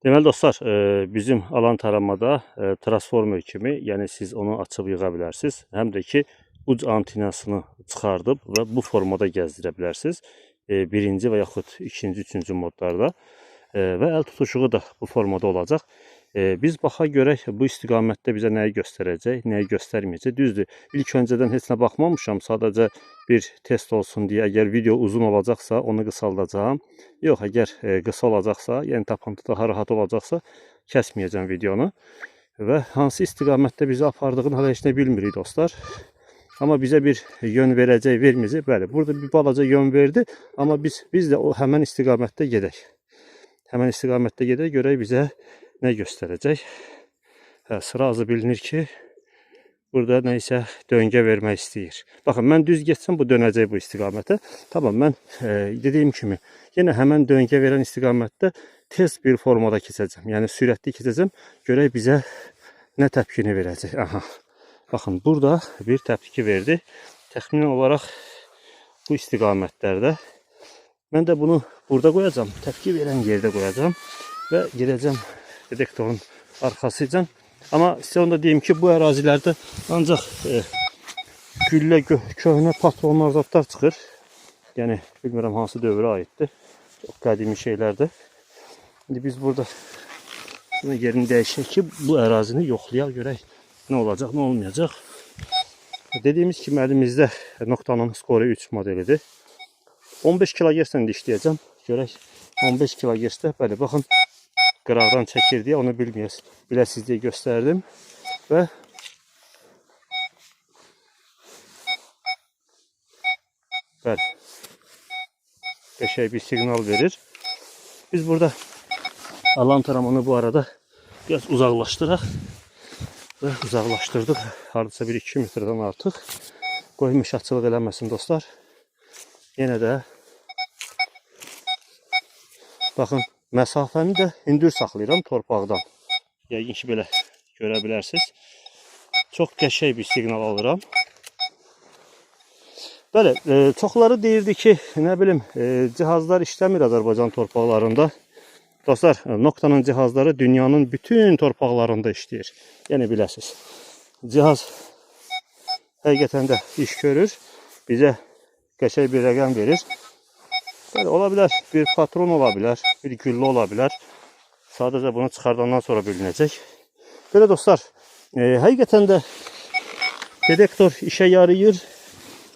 Deməli dostlar, bizim alan taramada transformer kimi, yəni siz onu açıb yığa bilərsiniz. Həm də ki, uc antenasını çıxardıb və bu formada gəzdirə bilərsiniz. Birinci və yaxud ikinci, üçüncü modlarda və əl tutuşuğu da bu formada olacaq. Biz baxa görək bu istiqamətdə bizə nəyi göstərəcək, nəyi göstərməyəcək. Düzdür, ilk öncədən heç nə baxmamışam, sadəcə bir test olsun deyə. Əgər video uzun olacaqsa onu qısaldacağam. Yox, əgər qısa olacaqsa, yəni tapıntı daha rahat olacaqsa kəsməyəcəm videonu. Və hansı istiqamətdə bizi apardığını hələ heç nə bilmirik dostlar. Amma bizə bir yön verəcək, verməyəcək. Bəli, burada bir balaca yön verdi, amma biz də o həmən istiqamətdə gedək. Həmən istiqamətdə gedək, görək bizə nə göstərəcək. Sıra azı bilinir ki, burada nəysə döngə vermək istəyir. Baxın, mən düz getsəm bu dönəcək bu istiqamətə. Tamam, mən dediyim kimi, yenə həmən döngə verən istiqamətdə tez bir formada keçəcəm. Yəni sürətli keçəcəm. Görək bizə nə təpkini verəcək. Aha. Baxın, burada bir təpki verdi. Təxminən olaraq bu istiqamətlərdə. Mən də bunu burada qoyacam. Təpki verən yerdə qoyacam. Və gedəcəm detektorun arxasıca. Amma sizə onu da deyim ki, bu ərazilərdə ancaq güllə, köhnə patronlar zadlar çıxır. Yəni, bilmirəm hansı dövrə aiddir. Çox qədimi şeylərdir. İndi biz burada yerini dəyişək ki, bu ərazini yoxlayaq, görək nə olacaq, nə olmayacaq. Dediyimiz kimi, əlimizdə Noktanın Skori 3 modelidir. 15 kHz-lə işləyəcəm. Görək, 15 kHz-də, bəli, baxın, qıraqdan çəkir deyə onu biləsiz deyə göstərdim. Və bəli, qəşəng bir siqnal verir. Biz burada alan taramanı bu arada biraz uzaqlaşdıraq. Və uzaqlaşdırdıq. Hardasa 1-2 metrdən artıq. Qoymuş açılıq eləməsin dostlar. Yenə də baxın, məsafəni də hündür saxlayıram torpaqdan. Yəqin ki, belə görə bilərsiniz. Çox qəşəng bir siqnal alıram. Bəli, çoxları deyirdi ki, nə bilim, cihazlar işləmir Azərbaycan torpaqlarında. Dostlar, Noktanın cihazları dünyanın bütün torpaqlarında işləyir. Yəni biləsiniz. Cihaz həqiqətən də iş görür. Bizə qəşəng bir rəqəm verir. Bəli, ola bilər, bir patron ola bilər, bir güllə ola bilər. Sadəcə bunu çıxardandan sonra bilinəcək. Belə dostlar, həqiqətən də detektor işə yarayır.